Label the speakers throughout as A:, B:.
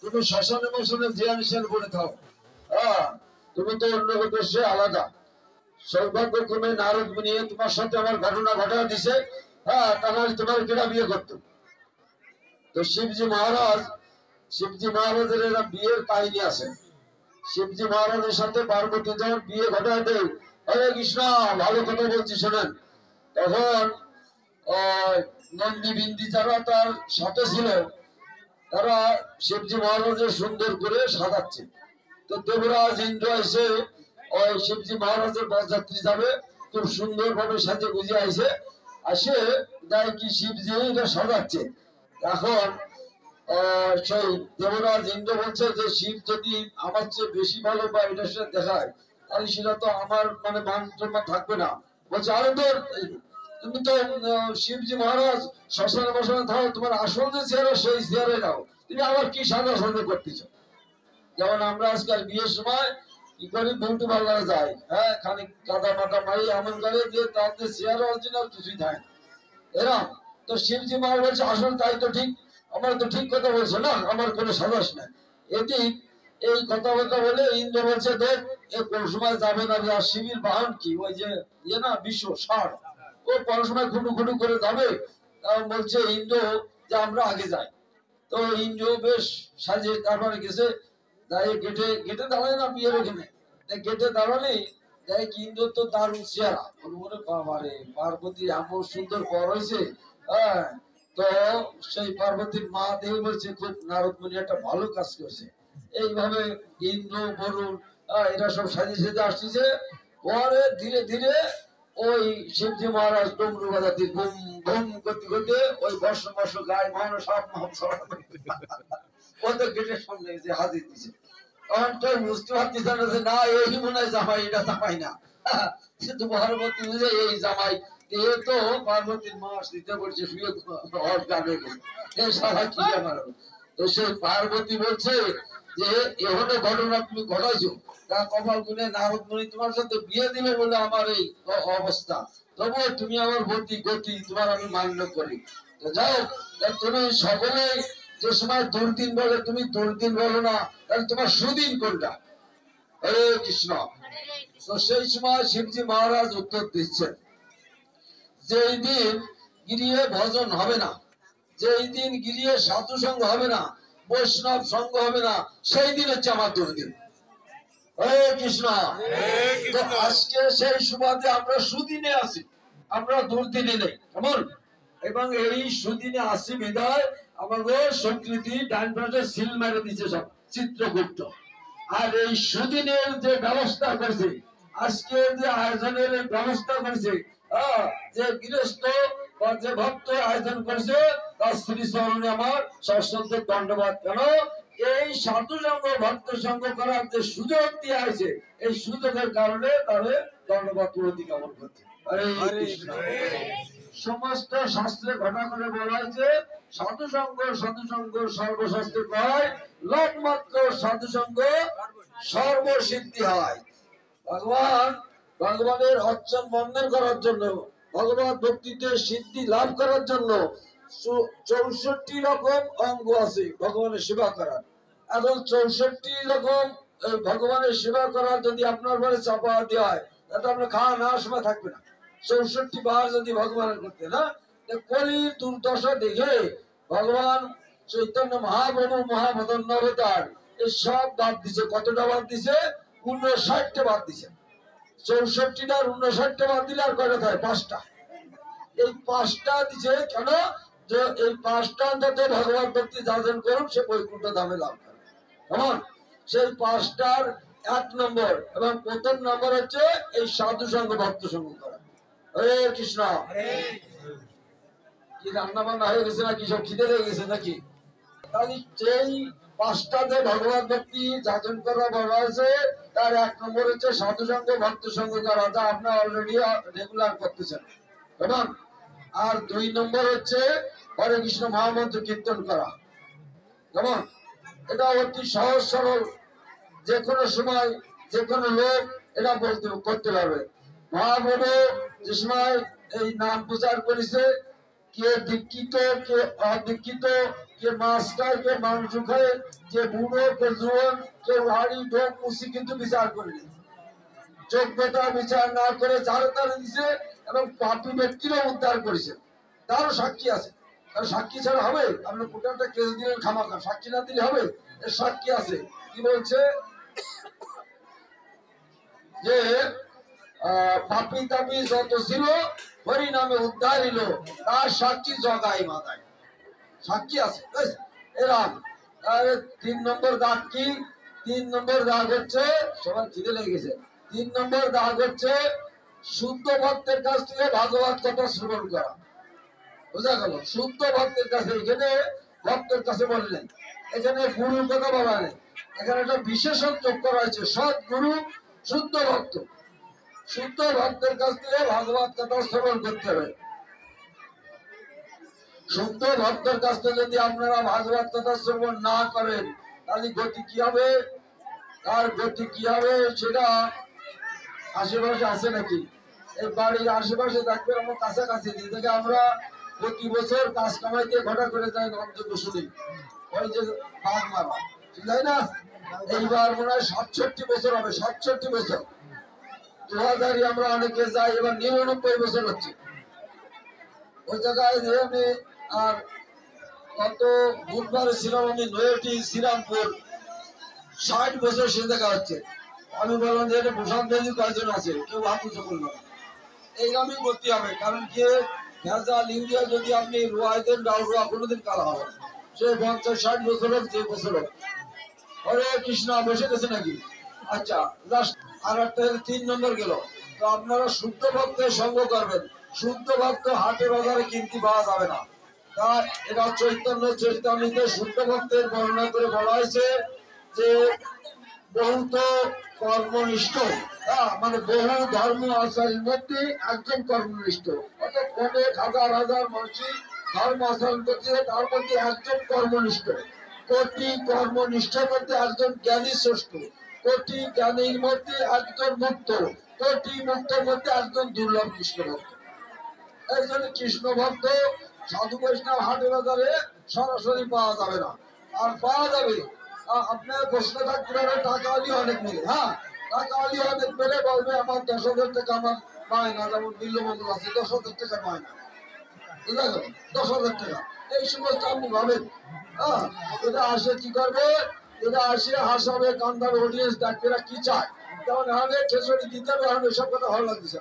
A: তুমি শ্মশানে মশানে জিয়ানিসের পড়ে থাও। হ্যাঁ, তুমি তো অন্য উদ্দেশ্যে আলাদা। সৌভাগ্যক্রমে নারদ মুনি তোমার সাথে আমার ঘটনা ঘটা দিছে। হ্যাঁ, তাহলে তোমার কেটা বিয়ে করতো। তো শিবজি মহারাজের এরা বিয়ের কাহিনী আছে। শিবজি মহারাজের সাথে পার্বতী যখন বিয়ে ঘটায় দেয়, হরে কৃষ্ণ, ভালো কথা বলছি শোনেন। তখন নন্দী বিন্দি যারা তার সাথে ছিল, তারা শিবজি মহারাজের সুন্দর করে সাজাচ্ছে। তো দেবরাজ ইন্দ্র এসে ওই শিবজি মহারাজের বরযাত্রী যাবে, খুব সুন্দর ভাবে সাজে গুজে আসে দেয় কি শিবজি এটা সাজাচ্ছে। এখন সেই দেবরাজ ইন্দ্র বলছে যে শিব যদি আমার চেয়ে বেশি ভালো বা এটার সাথে দেখায়, তাহলে সেটা তো আমার মানে মান সম্মান থাকবে না। বলছে আরে তোর তুমি তো শিবজি মহারাজ শ্মশানে বসানো থাকো, তোমার আসল যে চেয়ারে সেই চেয়ারে যাও, তুমি আবার কি সাজা সাজা করতেছ। যেমন আমরা আজকাল বিয়ের সময় কি করি, বিউটি পার্লারে যাই, হ্যাঁ, খানিক কাদা মাটা মারি এমন করে যে তাদের চেয়ার অরিজিনাল কিছুই থাকে এরকম। তো শিবজি মহারাজ বলছে আসল তাই তো ঠিক, আমার তো ঠিক কথা বলছে না, আমার কোনো সাহস নাই। এদিক এই কথাবার্তা বলে ইন্দ্র বলছে দেখ এ কোন সময় যাবে না, আর শিবির বাহন কি ওই যে ইয়ে না বিশ্ব ষাঁড়, ও কোন সময় খুটু খুটু করে যাবে। বলছে ইন্দ্র যে আমরা আগে যাই। তো ইন্দ্র বেশ সাজে তারপরে গেছে, যাই গেটে গেটে দাঁড়ায় না বিয়ের ওখানে, গেটে দাঁড়ালে যাই কি ইন্দ্র তো দারুণ চেহারা, ওরে বাবারে পার্বতী এমন সুন্দর বর হয়েছে। হ্যাঁ, তো সেই পার্বতীর মা দেব বলছে খুব নারদ মুনি একটা ভালো কাজ করছে। এইভাবে ইন্দ্র বরুণ এরা সব সাজিয়ে সেজে আসছে। পরে ধীরে ধীরে ওই শিবজি মহারাজ ডমরু বাজাতে ঘুম ঘুম করতে করতে ওই বর্ষ গায়ে মানুষ সব ওদের গেটের সামনে যে হাজির দিছে। তখন তো বুঝতে পারতেছে না যে না এই মনে হয় জামাই, এটা জামাই না। কিন্তু পার্বতী বুঝে এই জামাই, এ তো পার্বতীর মা আসতে করছে শুয়ে গানে এই সারা কি আমার। তো সেই পার্বতী বলছে যে এখানে ঘটনা তুমি ঘটাইছো, তা কপাল গুনে নারদ মুনি তোমার সাথে বিয়ে দিলে বলে আমার এই অবস্থা, তবুও তুমি আমার গতি তোমার আমি মান্য করি। তো যাও, তুমি সকলে যে সময় দুর্দিন বলে তুমি দুর্দিন বলো না, তাহলে তোমার সুদিন কোনটা? হরে কৃষ্ণ। তো সেই সময় শিবজি মহারাজ উত্তর দিচ্ছেন, যেই দিন গিরিয়ে ভজন হবে না, যেই দিন গিরিয়ে সাধু সঙ্গ হবে না, বৈষ্ণব সঙ্গ হবে না, সেই দিন হচ্ছে আমার দুর্দিন। হরে কৃষ্ণ। তো আজকে সেই সুবাদে আমরা সুদিনে আছি, আমরা দুর্দিনে নেই কেমন। এবং এই সুদিনে আসি বিদায় আমাদের সংস্কৃতি ডান পাশে সিল মেরে দিচ্ছে সব চিত্রগুপ্ত। আর এই সুদিনের যে ব্যবস্থা করেছে, আজকে যে আয়োজনের ব্যবস্থা করেছে, যে গৃহস্থ বা যে ভক্ত আয়োজন করেছে তার শ্রী চরণে আমার সশ্রদ্ধ দণ্ডবাদ। কেন এই সাধু সঙ্গ ভক্ত সঙ্গ করার যে সুযোগ দিয়ে আছে, এই সুযোগের কারণে তাদের দণ্ডবাদ প্রতিক্রমণ করছে। হরে কৃষ্ণ। সমস্ত শাস্ত্রে ঘটা করে বলা হয়েছে সাধু সঙ্গ সর্বশাস্ত্রে কয় লবমাত্র সাধু সঙ্গ সর্বসিদ্ধি হয়। ভগবানের অর্চন বন্ধন করার জন্য, ভগবান ভক্তিতে সিদ্ধি লাভ করার জন্য 64 রকম অঙ্গ আছে ভগবানের সেবা করার। এখন 64 রকম ভগবানের সেবা করার যদি আপনার ঘরে চাপা দেওয়া হয়, তাহলে আপনার খাওয়া নেওয়ার সময় থাকবে না। 64 বার যদি ভগবানের করতে না, কলির দুর্দশা দেখে ভগবান চৈতন্য মহাপ্রভু মহামদন্য অবতার এই সব বাদ দিছে। কতটা বাদ দিছে? 59টা বাদ দিছে। 64টার 59টা বাদ দিলে আর কয়টা থাকে? 5টা। এই 5টা দিছে কেন? যে এই 5টা অন্তত ভগবান ভক্তি যাজন করুন, সে বৈকুণ্ঠ ধামে লাভ করে। কেমন? সেই 5টার 1 নম্বর এবং প্রথম নম্বর হচ্ছে এই সাধু সঙ্গ ভক্ত সঙ্গ করা। হরে কৃষ্ণ। কি রান্না বান্না হয়ে গেছে নাকি? সব খিদে লেগে গেছে নাকি? তাহলে সেই 5টাতে ভগবান ভক্তি যাজন করা বলা হয়েছে, তার 1 নম্বর হচ্ছে সাধু সঙ্গ ভক্ত সঙ্গ করা, যা আপনার অলরেডি রেগুলার করতেছেন। কেমন? আর 2 নম্বর হচ্ছে হরে কৃষ্ণ মহামন্ত্র কীর্তন করা। কেমন? এটা অতি সহজ সরল, যে কোনো সময় যে কোনো লোক এটা করতে পারবে। মহাপ্রভু যে সময় এই নাম প্রচার করেছে, কে দীক্ষিত কে অদীক্ষিত কে মাছ খায়, কে মাংস খায়, কে বুড়ো, কে জোয়ান, কে হাড়ি ঢোক মুসি কিন্তু বিচার করেনি। যোগ্যতা বিচার না করে যারা তারা দিছে এবং পাপি ব্যক্তিরও উদ্ধার করেছে, তারও সাক্ষী আছে। কারণ সাক্ষী ছাড়া হবে? আপনার কোটাটা কেস দিলেন খামাখা, সাক্ষী না দিলে হবে? এর সাক্ষী আছে। কি বলছে যে পাপি তাপি যত ছিল হরি নামে উদ্ধার হইল, তার সাক্ষী জগাই মাদায়, সাক্ষী আছে। এরাম। আর 3 নম্বর দাগ কি? 3 নম্বর দাগ হচ্ছে, সবার খিদে লেগে গেছে, 3 নম্বর দাগ হচ্ছে শুদ্ধ ভক্তের কাছ থেকে ভাগবত কথা শ্রবণ করা। বোঝা গেল? শুদ্ধ ভক্তের কাছে, এখানে ভক্তের কাছে বললেন, এখানে গুরুর কথা বলা নেই, এখানে একটা বিশেষণ যোগ করা হয়েছে, সৎ গুরু শুদ্ধ ভক্ত। শুদ্ধ ভক্তের কাছ থেকে ভাগবত কথা শ্রবণ করতে হবে। শুদ্ধ ভক্তের কাছ থেকে যদি আপনারা ভাগবত কথা শ্রবণ না করেন, তাহলে গতি কি হবে? তার গতি কি হবে সেটা আশেপাশে আছে নাকি? এই বাড়ির আশেপাশে থাকবে, আমার কাছাকাছি, যে থেকে আমরা প্রতি বছর কাজ কামাইতে ঘটা করে যাই অন্তত শুনি, ওই যে বাঘ মারা, তাই না? এইবার মনে হয় 67 বছর হবে, 67 বছর। 2000 আমরা অনেকে যাই, এবার 99 বছর হচ্ছে। ওই জায়গায় যে আমি আর গত বুধবারে ছিলাম আমি নয়টি শ্রীরামপুর, 60 বছর সে দেখা হচ্ছে। আমি বললাম যে এটা প্রশান্ত নদী কয়জন আছে, কেউ হাত উঁচু করলো না। এইরকমই করতে হবে, কারণ কি ভেজাল ইউরিয়া যদি আপনি রোয়াই দেন, ডাল রোয়া কোনোদিন কালা হবে, সে 50-60 বছর হোক, যে বছর হোক। হরে কৃষ্ণ, বসে গেছে নাকি? আচ্ছা, লাস্ট আর একটা 3 নম্বর গেল। তো আপনারা শুদ্ধ ভক্তের সঙ্গ করবেন। শুদ্ধ ভক্ত হাটে বাজারে কিনতে পাওয়া যাবে না। তা এটা চৈতন্য চরিতামৃতে শুদ্ধ ভক্তের বর্ণনা করে বলা হয়েছে যে বহুত কর্মনিষ্ঠ, মানে বহু ধর্ম আচারের মধ্যে একজন কর্মনিষ্ঠ, অর্থাৎ অনেক হাজার হাজার মানুষই ধর্ম আচরণ করছে, তার মধ্যে একজন কর্মনিষ্ঠ। কোটি কর্মনিষ্ঠার মধ্যে একজন জ্ঞানী শ্রেষ্ঠ, কোটি জ্ঞানীর মধ্যে একজন মুক্ত, কোটি মুক্তের মধ্যে একজন দুর্লভ কৃষ্ণ ভক্ত। একজন কৃষ্ণ ভক্ত সাধু বৈষ্ণব হাটে বাজারে সরাসরি পাওয়া যাবে না। আর পাওয়া যাবে, আপনার প্রশ্ন থাকতে পারে টাকা আলি অনেক মেলে, হ্যাঁ টাকা আলি অনেক মেলে বলবে আমার 10,000 টাকা আমার পায় না, যেমন বিল্লমঙ্গল আছে 10,000 টাকা পায় না, বুঝা গেল? 10,000 টাকা এই সমস্ত আপনি ভাবেন। হ্যাঁ, এটা আসে কি করবে? এটা আসে হাসাবে, কান্দার অডিয়েন্স দেখবে এরা কি চায়, যেমন হবে খেসড়ি দিতে হবে, এখন এসব কথা ভালো লাগতেছে।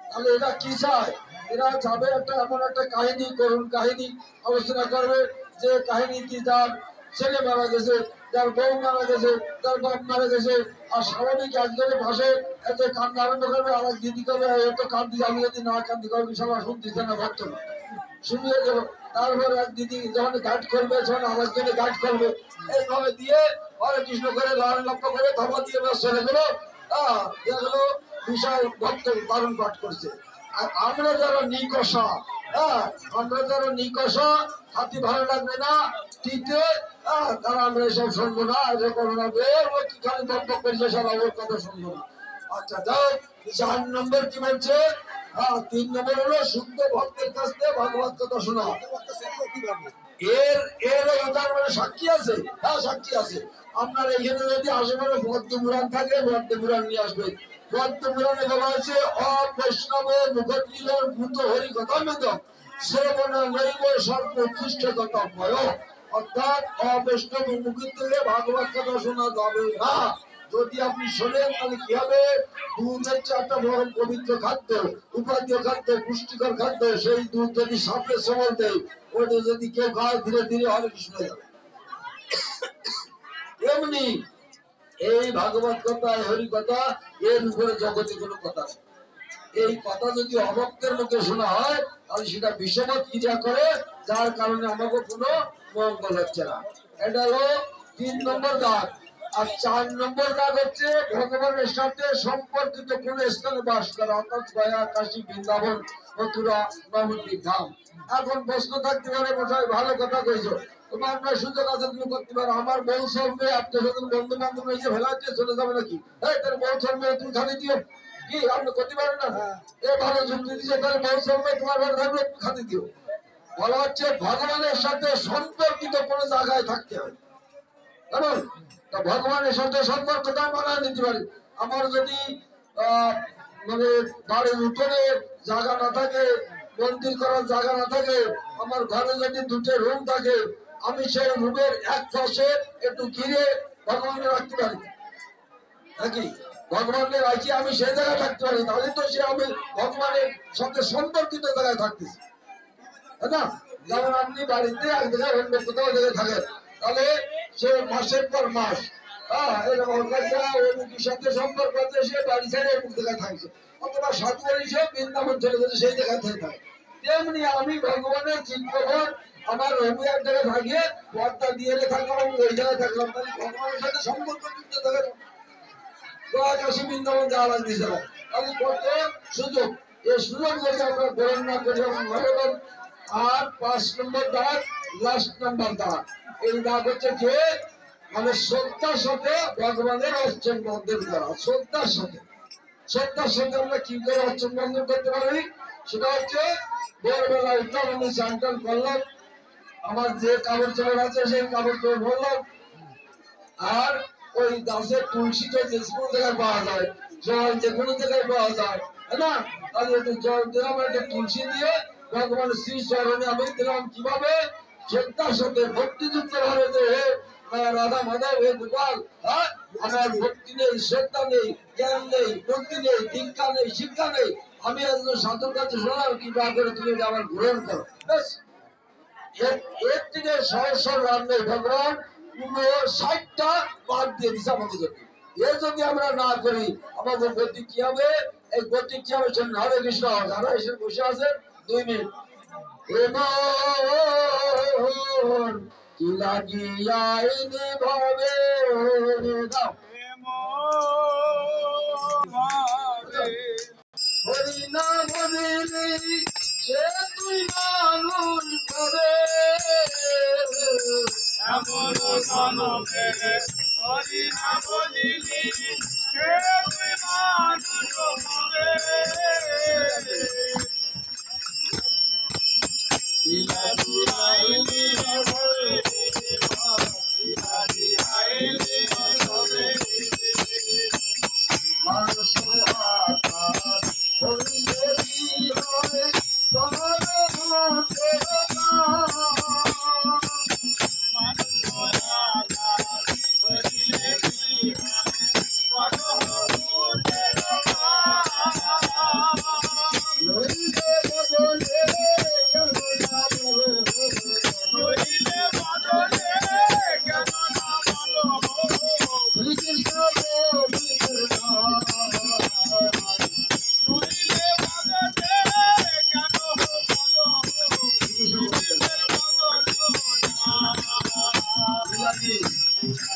A: তাহলে এরা কি চায়? এরা যাবে একটা এমন একটা কাহিনী, করুণ কাহিনী আলোচনা করবে, যে কাহিনীটি যার ছেলে মারা গেছে, যার বউ মারা গেছে, যার বাপ মারা গেছে, আর স্বাভাবিক একজনের পাশে এত কান্না আরম্ভ করবে, আর এক দিদি করবে এত কান্দি, আমি যদি না কান্দি করবি সবাই শুনতেছে না, ভক্ত না শুনিয়ে গেল। তারপর এক দিদি যখন গাইড করবে, যখন আরেকজনে গাইড করবে, এইভাবে দিয়ে হরে কৃষ্ণ করে লাল লক্ষ্য করে ধপা দিয়ে চলে গেল। এগুলো বিশাল ভক্ত দারুণ পাঠ করছে। আর আমরা যারা নিকষা, আমরা যারা নিকষা, হাতি ভালো লাগবে না তিনটে, তারা আমরা এসব শুনবো না, যে করোনা বের ও কি খালি বক্তব্য করেছে, সারা ওর কথা শুনবো না। আচ্ছা যাও, 4 নম্বর কি বলছে? 3 নম্বর হলো শুদ্ধ ভক্তের কাছ থেকে ভাগবত কথা শোনা। এর এর উদাহরণ সাক্ষী আছে, হ্যাঁ সাক্ষী আছে। আপনার এখানে যদি আশেপাশে পদ্ম পুরাণ থাকে, পদ্ম পুরাণ নিয়ে আসবে। পদ্ম পুরাণে বলা হয়েছে অবৈষ্ণব মুখতিলর ভূত হরি কথামৃত শ্রবণ নৈব সর্বোৎকৃষ্ট কর্তব্য, অর্থাৎ অবৈষ্ণব মুখের থেকে ভাগবত কথা শোনা যাবে না। যদি আপনি শোনেন তাহলে কি হবে? দুধ হচ্ছে একটা বড় পবিত্র খাদ্য, উপাদ্য খাদ্য, পুষ্টিকর খাদ্য। সেই দুধ যদি সাপে সবল দেয়, ওটা যদি কেউ খায়, ধীরে ধীরে হরে কৃষ্ণ যাবে। এমনি এই ভাগবত কথা, হরি কথা, এর উপরে জগতে কোনো কথা নেই। এই কথা যদি অভক্তের মুখে শোনা হয়, তাহলে সেটা বিষমত ক্রিয়া করে, যার কারণে আমাকে কোনো মঙ্গল হচ্ছে না। এটা হলো 3 নম্বর দাগ। আর 4 নম্বর দাগ হচ্ছে ভগবানের সাথে সম্পর্কিত কোন স্থানে বাস করা, অর্থাৎ গয়া, কাশী, বৃন্দাবন, মথুরা, নবদ্বীপ ধাম। এখন প্রশ্ন থাকতে পারে, মশাই ভালো কথা কইছো, তোমার না সুযোগ আছে, তুমি করতে পারো। আমার বউ সরবে, আপনার সাথে বন্ধু বান্ধব এসে ফেলা হচ্ছে, চলে যাবে নাকি? এই তার বউ সরবে, তুমি খালি দিও কি? আপনি করতে পারেন না? এ ভালো যুক্তি দিচ্ছে, তাহলে বউ সরবে, তোমার ঘরে থাকবে, খালি দিও। বলা হচ্ছে ভগবানের সাথে সম্পর্কিত কোন জায়গায় থাকতে হবে। কেমন? তা ভগবানের সাথে সম্পর্কটা মানায় নিতে পারি। আমার যদি মানে বাড়ির উঠোনে জায়গা না থাকে, মন্দির করার জায়গা না থাকে, আমার ঘরে যদি দুটো রুম থাকে, আমি সেই রুমের এক পাশে একটু ঘিরে ভগবানকে রাখতে পারি নাকি? ভগবানকে রাখি আমি সেই জায়গায় থাকতে পারি, তাহলে তো সে আমি ভগবানের সাথে সম্পর্কিত জায়গায় থাকতেছি, তাই না? যেমন আপনি বাড়িতে এক জায়গায় অন্য কোথাও জায়গায় থাকেন, তাহলে সে মাসের পর মাস সাথে সম্পর্ক আছে, সে বাড়ি ছেড়ে অমুক জায়গায় থাকছে, অথবা সাধু সে বৃন্দাবন চলে গেছে, সেই জায়গায় থেকে থাকে। তেমনি আমি ভগবানের চিত্রপট আমার রঘু এক জায়গায় থাকিয়ে পর্দা দিয়ে থাকলাম, আমি ওই জায়গায় থাকলাম, তাহলে ভগবানের সাথে সম্পর্ক যুক্ত থাকে। কাশী বৃন্দাবন যাওয়া লাগতেছে না, তাহলে কত সুযোগ। এই সুযোগ যদি আমরা গ্রহণ না করি, ভগবান। আর 5 নম্বর দাগ, লাস্ট নম্বর দাগ, এই দাগ হচ্ছে যে মানে শ্রদ্ধার সাথে ভগবানের অর্চন বন্ধন করা। শ্রদ্ধার সাথে আমরা কি করে অর্চন বন্ধন করতে পারি? সেটা হচ্ছে ভোরবেলা উঠলাম, আমি চান টান করলাম, আমার যে কাপড় চোপড় আছে সেই কাপড় চোপড় ভরলাম, আর ওই গাছের তুলসীটা যে কোনো জায়গায় পাওয়া যায়, জল যে কোনো জায়গায় পাওয়া যায়, তাই না? তাহলে একটু জল দিলাম, একটা তুলসী দিয়ে ভগবানের শ্রী চরণে আমি দিলাম। কিভাবে? শ্রদ্ধার সাথে, ভক্তিযুক্ত ভাবে, যে হে রাধা মাধব, হে গোপাল, হ্যাঁ আমার ভক্তি নেই, শ্রদ্ধা নেই, জ্ঞান নেই, বুদ্ধি নেই, দীক্ষা নেই, শিক্ষা নেই, আমি একজন সাধুর কাছে শোনার, কৃপা করে তুমি আমার গ্রহণ করো। বেশ, এর থেকে সহজ লাভ নেই। ভগবান 60টা বাদ দিয়ে দিচ্ছে আমাদের জন্য। এ যদি আমরা না করি, আমাদের গতি কি হবে? এই গতি কি হবে? হরে কৃষ্ণ। যারা এসে বসে আছেন 2 মিনিট, কি লাগিয়াইনি ভাবে দাও হরি না বলিলি সে তুই মানুষ করে,
B: এমন মানবে হরি না বলিলি সে তুই মানুষ হবে।
A: Thank you.